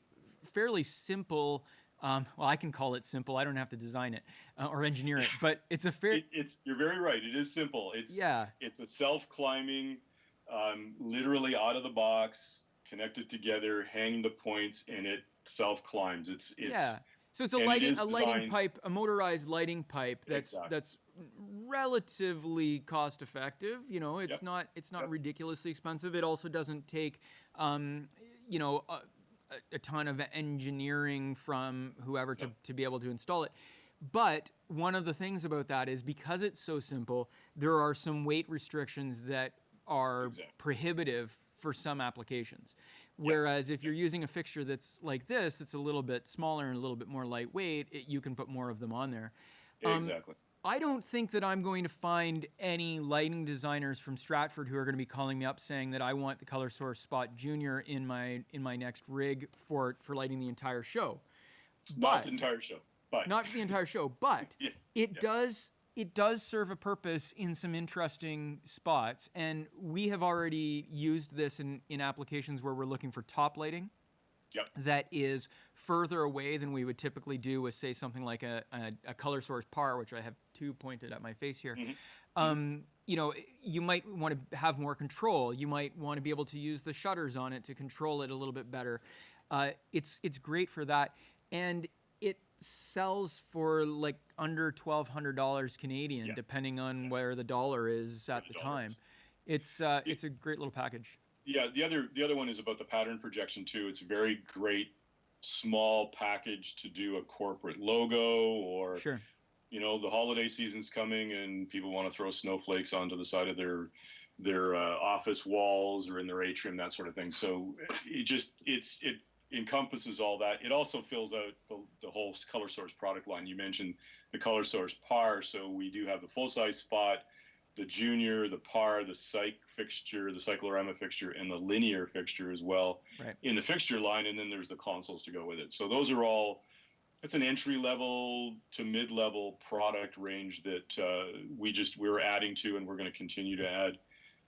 Speaker 1: fairly simple, well, I can call it simple. I don't have to design it or engineer it, but it's a fair.
Speaker 4: You're very right. It is simple. It's a self-climbing, literally out of the box, connected together, hang the points, and it self-climbs. It's
Speaker 1: So it's a lighting pipe, a motorized lighting pipe that's relatively cost effective. It's not ridiculously expensive. It also doesn't take a ton of engineering from whoever to be able to install it. But one of the things about that is because it's so simple, there are some weight restrictions that are prohibitive for some applications. Whereas if you're using a fixture that's like this, it's a little bit smaller and a little bit more lightweight, you can put more of them on there.
Speaker 4: Exactly.
Speaker 1: I don't think that I'm going to find any lighting designers from Stratford who are going to be calling me up saying that I want the Color Source Spot Junior in my next rig for lighting the entire show.
Speaker 4: Not the entire show, but
Speaker 1: not the entire show, but it does serve a purpose in some interesting spots, and we have already used this in applications where we're looking for top lighting. That is further away than we would typically do with, say, something like a Color Source PAR, which I have two pointed at my face here. You might want to have more control. You might want to be able to use the shutters on it to control it a little bit better. It's great for that, and it sells for like under $1,200 Canadian, depending on where the dollar is at the time. It's a great little package.
Speaker 4: Yeah, the other one is about the pattern projection too. It's a very great small package to do a corporate logo, or the holiday season's coming and people want to throw snowflakes onto the side of their office walls or in their atrium, that sort of thing. So it encompasses all that. It also fills out the whole Color Source product line. You mentioned the Color Source PAR, so we do have the full-size spot, the Junior, the PAR, the fixture, the cyclorama fixture, and the linear fixture as well in the fixture line, and then there's the consoles to go with it. So those are all, it's an entry-level to mid-level product range that we're adding to, and we're going to continue to add.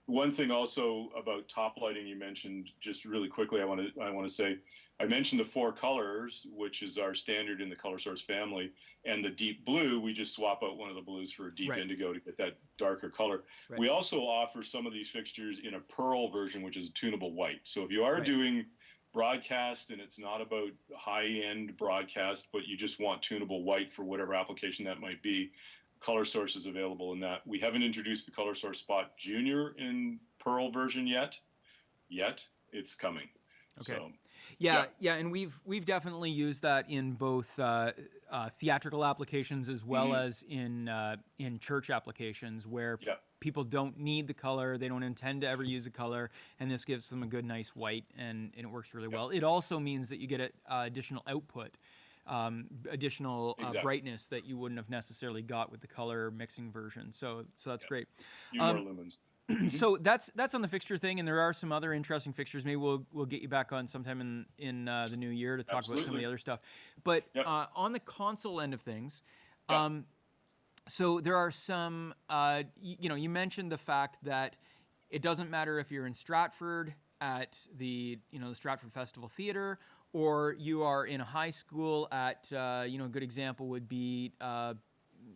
Speaker 4: One thing also about top lighting you mentioned, just really quickly, I want to say, I mentioned the 4 colors, which is our standard in the Color Source family, and the deep blue, we just swap out one of the blues for a deep indigo to get that darker color. We also offer some of these fixtures in a pearl version, which is tunable white. So if you are doing broadcast and it's not about high-end broadcast, but you just want tunable white for whatever application that might be, Color Source is available in that. We haven't introduced the Color Source Spot Junior in pearl version yet. It's coming.
Speaker 1: Okay.
Speaker 4: So,
Speaker 1: and we've definitely used that in both theatrical applications as well as in church applications where people don't need the color, they don't intend to ever use a color, and this gives them a good, nice white, and it works really well. It also means that you get additional output. Additional brightness that you wouldn't have necessarily got with the color mixing version. So that's great.
Speaker 4: Few more lumens.
Speaker 1: So that's on the fixture thing, and there are some other interesting fixtures. Maybe we'll get you back on sometime in the new year to talk about some of the other stuff. But on the console end of things, so there are some. You mentioned the fact that it doesn't matter if you're in Stratford at the the Stratford Festival Theatre, or you are in a high school at a good example would be.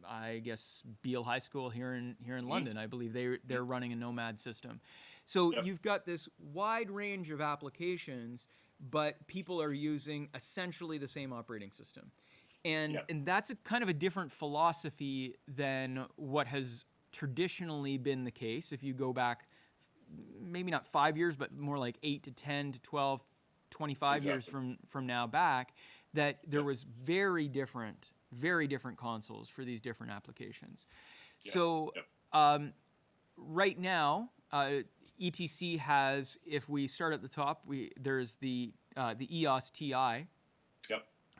Speaker 1: I guess Beale High School here in London. I believe they're running a Nomad system. So you've got this wide range of applications, but people are using essentially the same operating system. And that's a kind of a different philosophy than what has traditionally been the case. If you go back, maybe not 5 years, but more like 8 to 10 to 12, 25 years from now back, that there was very different consoles for these different applications. So right now, ETC has, if we start at the top, there's the EOS TI,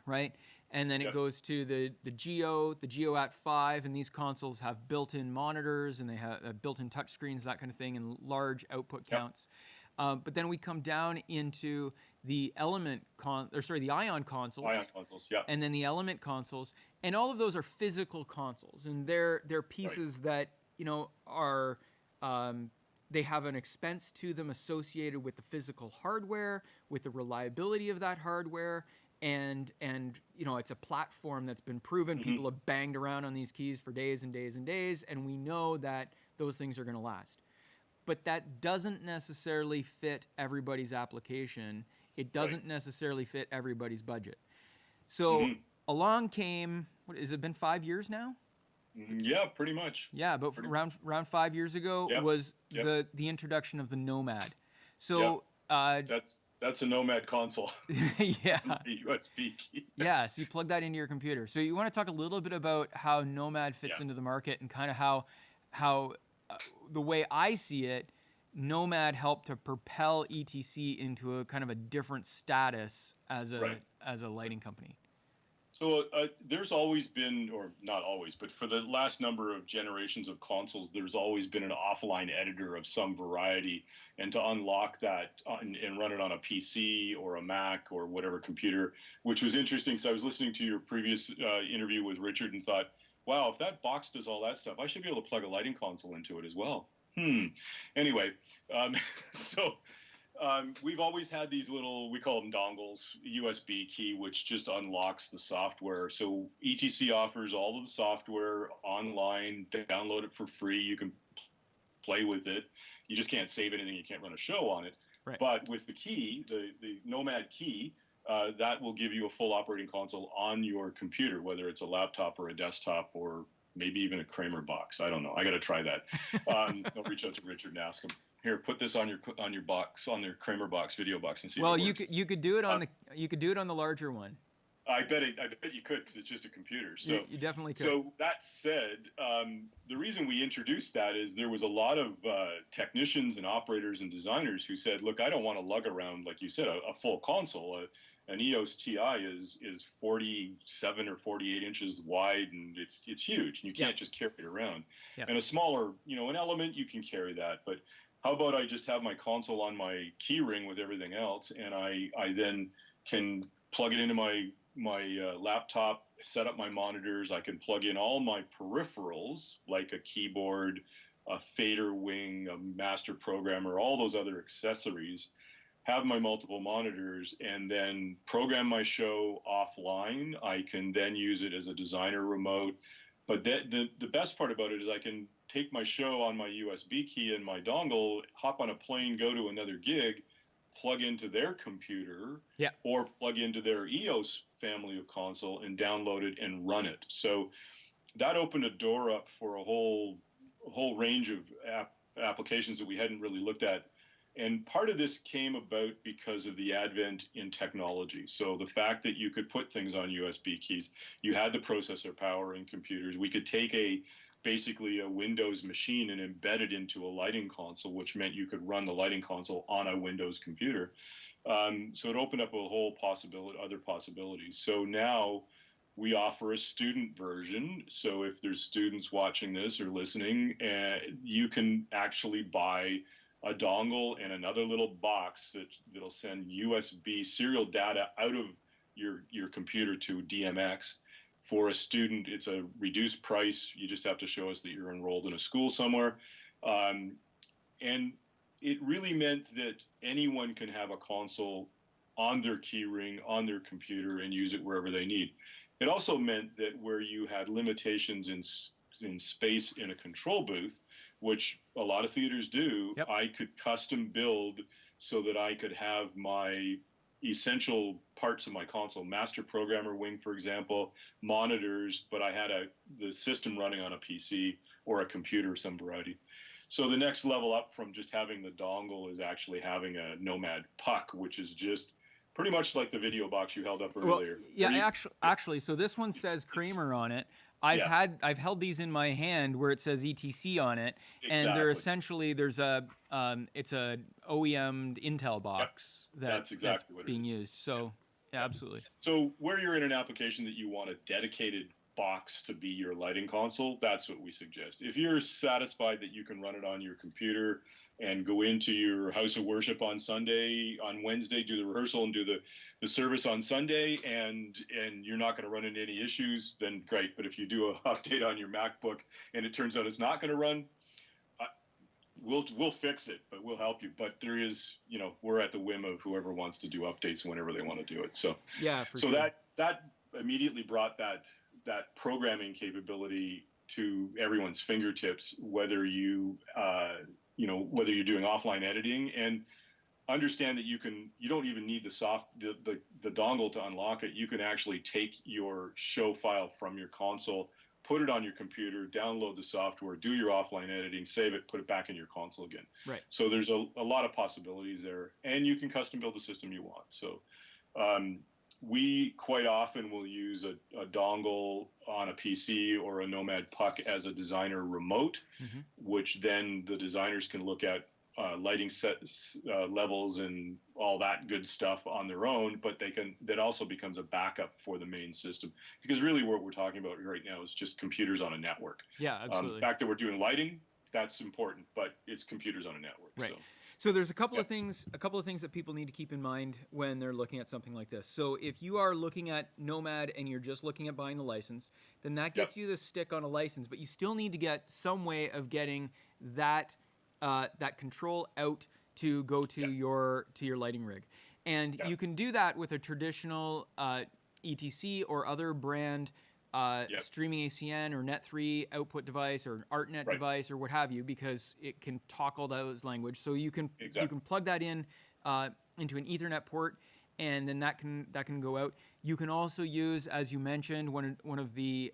Speaker 1: right? And then it goes to the Geo At5, and these consoles have built-in monitors, and they have built-in touchscreens, that kind of thing, and large output counts. But then we come down into the the Ion consoles. And then the Element consoles, and all of those are physical consoles, and they're pieces that are they have an expense to them associated with the physical hardware, with the reliability of that hardware, and it's a platform that's been proven. People have banged around on these keys for days and days and days, and we know that those things are going to last. But that doesn't necessarily fit everybody's application. It doesn't necessarily fit everybody's budget. So along came, has it been 5 years now?
Speaker 4: Yeah, pretty much.
Speaker 1: Yeah, but around 5 years ago was the introduction of the Nomad. So
Speaker 4: that's a Nomad console.
Speaker 1: Yeah.
Speaker 4: USB key.
Speaker 1: Yeah, so you plug that into your computer. So you want to talk a little bit about how Nomad fits into the market, and kind of how the way I see it, Nomad helped to propel ETC into a kind of a different status as a lighting company.
Speaker 4: So there's always been, or not always, but for the last number of generations of consoles, there's always been an offline editor of some variety. And to unlock that and run it on a PC or a Mac or whatever computer, which was interesting because I was listening to your previous interview with Richard and thought, wow, if that box does all that stuff, I should be able to plug a lighting console into it as well. Anyway, we've always had these little, we call them dongles, USB key, which just unlocks the software. So ETC offers all of the software online, download it for free. You can play with it. You just can't save anything. You can't run a show on it. Right. But with the key, the Nomad key, that will give you a full operating console on your computer, whether it's a laptop or a desktop or maybe even a Kramer box. I don't know. I got to try that. I'll reach out to Richard and ask him. Here, put this on your box, on their Kramer box, video box, and see.
Speaker 1: Well, you could do it on the larger one.
Speaker 4: I bet you could, because it's just a computer. So
Speaker 1: you definitely could.
Speaker 4: So that said, the reason we introduced that is there was a lot of technicians and operators and designers who said, look, I don't want to lug around, like you said, a full console. An EOS TI is 47 or 48 inches wide, and it's huge, and you can't just carry it around. And a smaller, an Element, you can carry that, but how about I just have my console on my key ring with everything else, and I then can plug it into my laptop, set up my monitors. I can plug in all my peripherals, like a keyboard, a fader wing, a master programmer, all those other accessories, have my multiple monitors, and then program my show offline. I can then use it as a designer remote. But the best part about it is I can take my show on my USB key and my dongle, hop on a plane, go to another gig, plug into their computer, or plug into their EOS family of console and download it and run it. So that opened a door up for a whole range of applications that we hadn't really looked at. And part of this came about because of the advent in technology. So the fact that you could put things on USB keys, you had the processor power in computers. We could take basically a Windows machine and embed it into a lighting console, which meant you could run the lighting console on a Windows computer. So it opened up a whole other possibilities. So now We offer a student version. So if there's students watching this or listening, you can actually buy a dongle and another little box that'll send USB serial data out of your computer to DMX. For a student, it's a reduced price. You just have to show us that you're enrolled in a school somewhere. And it really meant that anyone can have a console on their keyring, on their computer, and use it wherever they need. It also meant that where you had limitations in space in a control booth, which a lot of theaters do,
Speaker 1: Yep.
Speaker 4: I could custom build so that I could have my essential parts of my console, master programmer wing, for example, monitors, but I had the system running on a PC or a computer of some variety. So the next level up from just having the dongle is actually having a Nomad puck, which is just pretty much like the video box you held up earlier.
Speaker 1: Well, yeah, actually, so this one says Kramer on it. I've held these in my hand where it says ETC on it, and they're essentially it's a OEM Intel box that's being used. So yeah, absolutely.
Speaker 4: So where you're in an application that you want a dedicated box to be your lighting console, that's what we suggest. If you're satisfied that you can run it on your computer and go into your house of worship on Wednesday, do the rehearsal and do the service on Sunday, and you're not going to run into any issues, then great. But if you do an update on your MacBook and it turns out it's not going to run, we'll fix it, but we'll help you. But there is, we're at the whim of whoever wants to do updates whenever they want to do it. So
Speaker 1: yeah,
Speaker 4: so sure. that immediately brought that programming capability to everyone's fingertips, whether you're doing offline editing, and understand that you don't even need the dongle to unlock it. You can actually take your show file from your console, put it on your computer, download the software, do your offline editing, save it, put it back in your console again.
Speaker 1: Right.
Speaker 4: So there's a lot of possibilities there, and you can custom build the system you want. So we quite often will use a dongle on a PC or a Nomad puck as a designer remote, which then the designers can look at lighting levels and all that good stuff on their own, but that also becomes a backup for the main system, because really what we're talking about right now is just computers on a network.
Speaker 1: Yeah, absolutely.
Speaker 4: The fact that we're doing lighting, that's important, but it's computers on a network.
Speaker 1: Right. So there's a couple of things that people need to keep in mind when they're looking at something like this. So if you are looking at Nomad and you're just looking at buying the license, then that gets you the stick on a license, but you still need to get some way of getting that control out to go to your lighting rig. And you can do that with a traditional ETC or other brand streaming ACN or Net3 output device or ArtNet device or what have you, because it can talk all those language. So you can plug that in into an Ethernet port, and then that can go out. You can also use, as you mentioned, one of the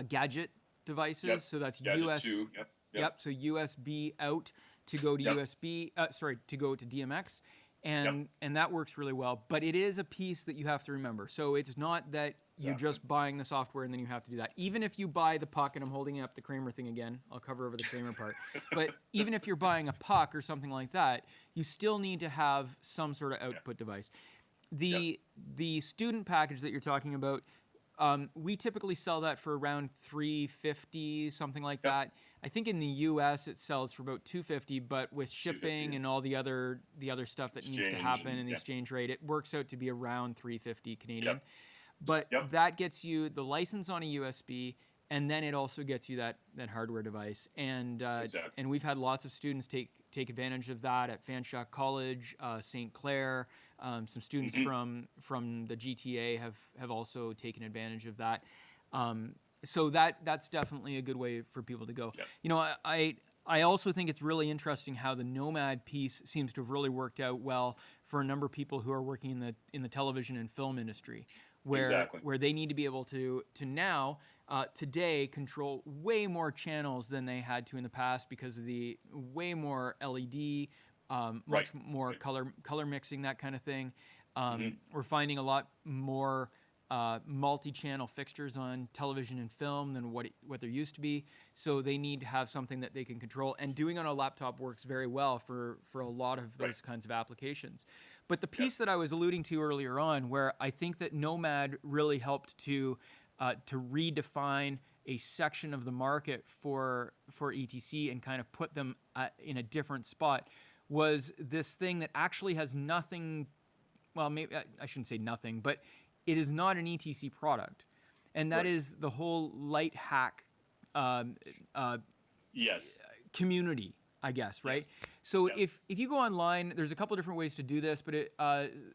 Speaker 1: gadget devices. So that's
Speaker 4: Gadget 2.
Speaker 1: So USB out to go to to go to DMX. And that works really well, but it is a piece that you have to remember. So it's not that you're just buying the software and then you have to do that. Even if you buy the puck, and I'm holding up the Kramer thing again, I'll cover over the Kramer part. But even if you're buying a puck or something like that, you still need to have some sort of output device. The student package that you're talking about, we typically sell that for around $350, something like that. I think in the U.S. it sells for about $250, but with shipping and all the other stuff that needs to happen in the exchange rate, it works out to be around $350 Canadian. But that gets you the license on a USB, and then it also gets you that hardware device. And and we've had lots of students take advantage of that at Fanshawe College, St. Clair. Some students from the GTA have also taken advantage of that. So that's definitely a good way for people to go. I also think it's really interesting how the Nomad piece seems to have really worked out well for a number of people who are working in the television and film industry, where they need to be able to now today control way more channels than they had to in the past because of the way more LED, much more color mixing, that kind of thing. We're finding a lot more multi-channel fixtures on television and film than what there used to be. So they need to have something that they can control. And doing on a laptop works very well for a lot of those kinds of applications. But the piece that I was alluding to earlier on, where I think that Nomad really helped to redefine a section of the market for ETC and kind of put them in a different spot, was this thing that actually has nothing. Well, maybe I shouldn't say nothing, but it is not an ETC product, and that is the whole light hack community, I guess, right?
Speaker 4: Yes.
Speaker 1: So if you go online, there's a couple different ways to do this, but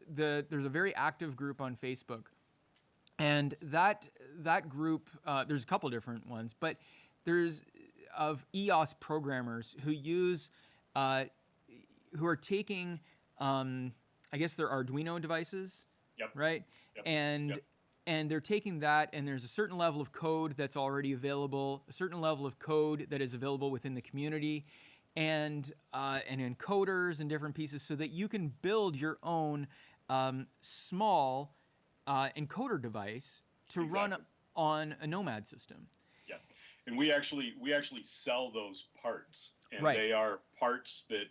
Speaker 1: there's a very active group on Facebook, and that group, there's a couple different ones, but there's of EOS programmers who use who are taking I guess they're Arduino devices, right?
Speaker 4: Yep.
Speaker 1: And they're taking that, and there's a certain level of code that's already available, a certain level of code that is available within the community, and encoders and different pieces, so that you can build your own small encoder device to run on a Nomad system.
Speaker 4: Yeah, and we actually sell those parts, and they are parts that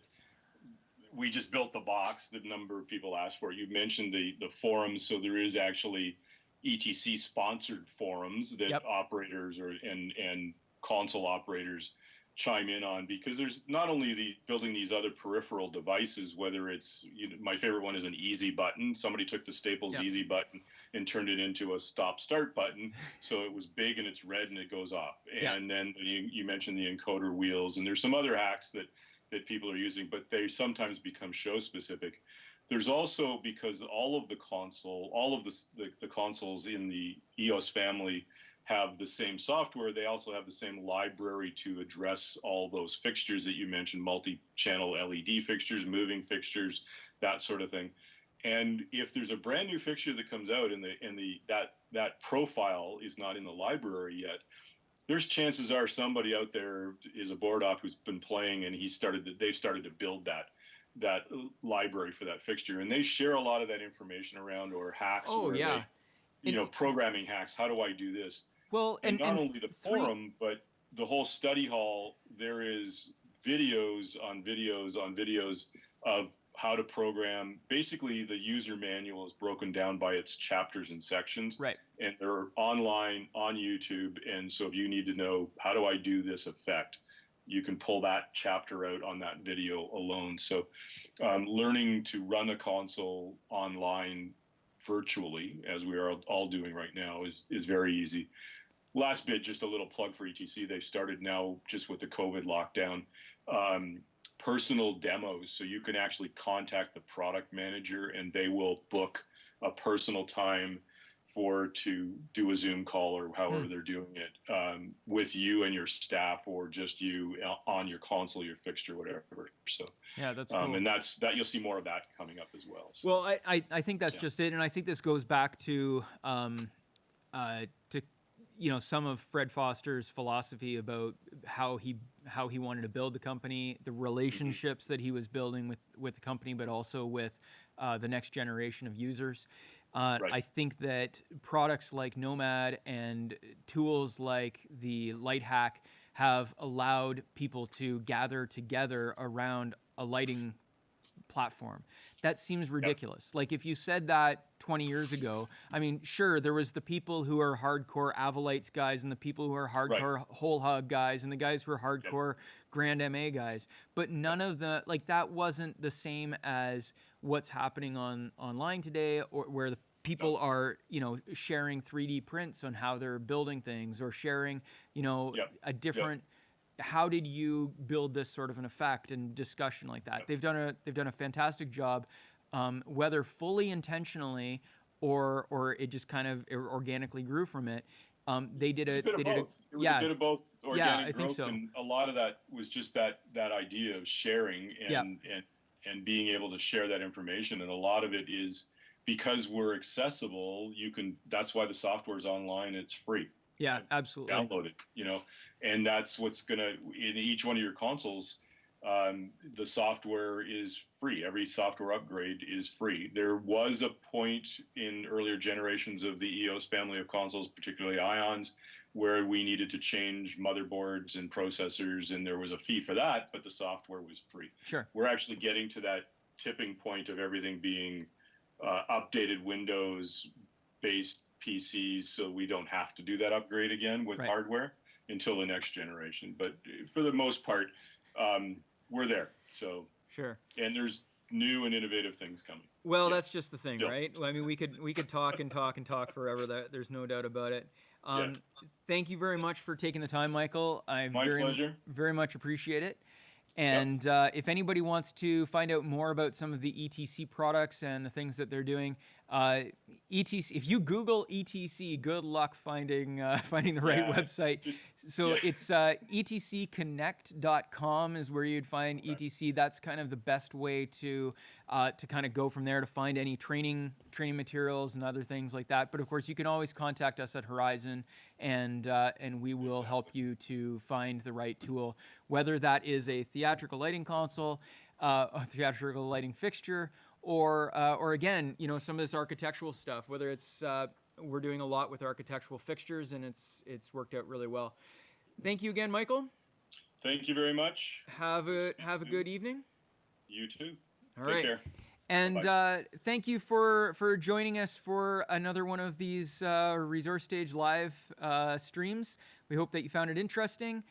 Speaker 4: we just built the box. The number of people asked for it. You mentioned the forums, so there is actually ETC sponsored forums that operators and console operators chime in on, because there's not only building these other peripheral devices, whether it's, my favorite one is an easy button. Somebody took the Staples easy button and turned it into a stop start button, so it was big and it's red and it goes off. And then you mentioned the encoder wheels, and there's some other hacks that people are using, but they sometimes become show specific. There's also, because all of the consoles in the EOS family have the same software, they also have the same library to address all those fixtures that you mentioned, multi-channel LED fixtures, moving fixtures, that sort of thing. And if there's a brand new fixture that comes out and that profile is not in the library yet, there's chances are somebody out there is a board op who's been playing, and they've started to build that library for that fixture, and they share a lot of that information around, or hacks, programming hacks. How do I do this?
Speaker 1: Well,
Speaker 4: and not only the forum, but the whole study hall. There is videos on videos on videos of how to program. Basically, the user manual is broken down by its chapters and sections.
Speaker 1: Right.
Speaker 4: And they're online on YouTube. And so if you need to know, how do I do this effect, you can pull that chapter out on that video alone. So learning to run a console online virtually, as we are all doing right now, is very easy. Last bit, just a little plug for ETC. They've started now, just with the COVID lockdown, personal demos. So you can actually contact the product manager, and they will book a personal time to do a Zoom call, or however they're doing it, with you and your staff, or just you on your console, your fixture, whatever. So
Speaker 1: yeah, that's cool.
Speaker 4: And that you'll see more of that coming up as well. So,
Speaker 1: well, I think that's just it, and I think this goes back to some of Fred Foster's philosophy about how he wanted to build the company, the relationships that he was building with the company, but also with the next generation of users. I think that products like Nomad and tools like the Light Hack have allowed people to gather together around a lighting platform. That seems ridiculous. Like, if you said that 20 years ago, I mean, sure, there was the people who are hardcore Avolites guys, and the people who are hardcore Whole Hog guys, and the guys who are hardcore Grand MA guys, but none of the, that wasn't the same as what's happening online today, or where the people are, sharing 3D prints on how they're building things, or sharing, a different, how did you build this sort of an effect and discussion like that? They've done a fantastic job, whether fully intentionally or it just kind of organically grew from it. They did
Speaker 4: a bit of both. It was a bit of both organic growth,
Speaker 1: think so.
Speaker 4: And a lot of that was just that idea of sharing and being able to share that information. And a lot of it is because we're accessible. That's why the software is online. It's free.
Speaker 1: Yeah, absolutely.
Speaker 4: Download it, and that's what's in each one of your consoles. The software is free. Every software upgrade is free. There was a point in earlier generations of the EOS family of consoles, particularly Ions, where we needed to change motherboards and processors, and there was a fee for that, but the software was free.
Speaker 1: Sure.
Speaker 4: We're actually getting to that tipping point of everything being updated Windows-based PCs, so we don't have to do that upgrade again with hardware until the next generation. But for the most part, we're there. So
Speaker 1: sure.
Speaker 4: And there's new and innovative things coming.
Speaker 1: Well, that's just the thing, right? I mean, we could talk and talk and talk forever. There's no doubt about it. Thank you very much for taking the time, Michael. My pleasure. Very much appreciate it. And if anybody wants to find out more about some of the ETC products and the things that they're doing, ETC. If you Google ETC, good luck finding the right website. It's etcconnect.com is where you'd find ETC. That's kind of the best way to kind of go from there to find any training materials and other things like that. But of course, you can always contact us at Horizon, and we will help you to find the right tool, whether that is a theatrical lighting console, a theatrical lighting fixture, or again, some of this architectural stuff, whether it's we're doing a lot with architectural fixtures, and it's worked out really well. Thank you again, Michael.
Speaker 4: Thank you very much.
Speaker 1: Have a good evening.
Speaker 4: You too.
Speaker 1: All right.
Speaker 4: Take care.
Speaker 1: And thank you for joining us for another one of these Resource Stage Live streams. We hope that you found it interesting.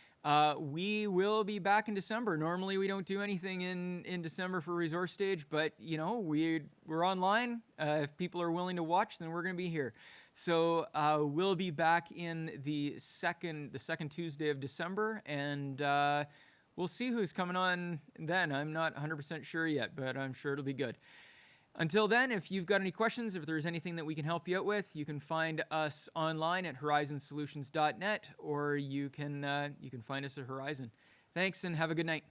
Speaker 1: We will be back in December. Normally, we don't do anything in December for Resource Stage, but we're online. If people are willing to watch, then we're going to be here. So we'll be back in the second Tuesday of December, and we'll see who's coming on then. I'm not 100% sure yet, but I'm sure it'll be good. Until then, if you've got any questions, if there's anything that we can help you out with, you can find us online at horizonsolutions.net, or you can find us at Horizon. Thanks, and have a good night.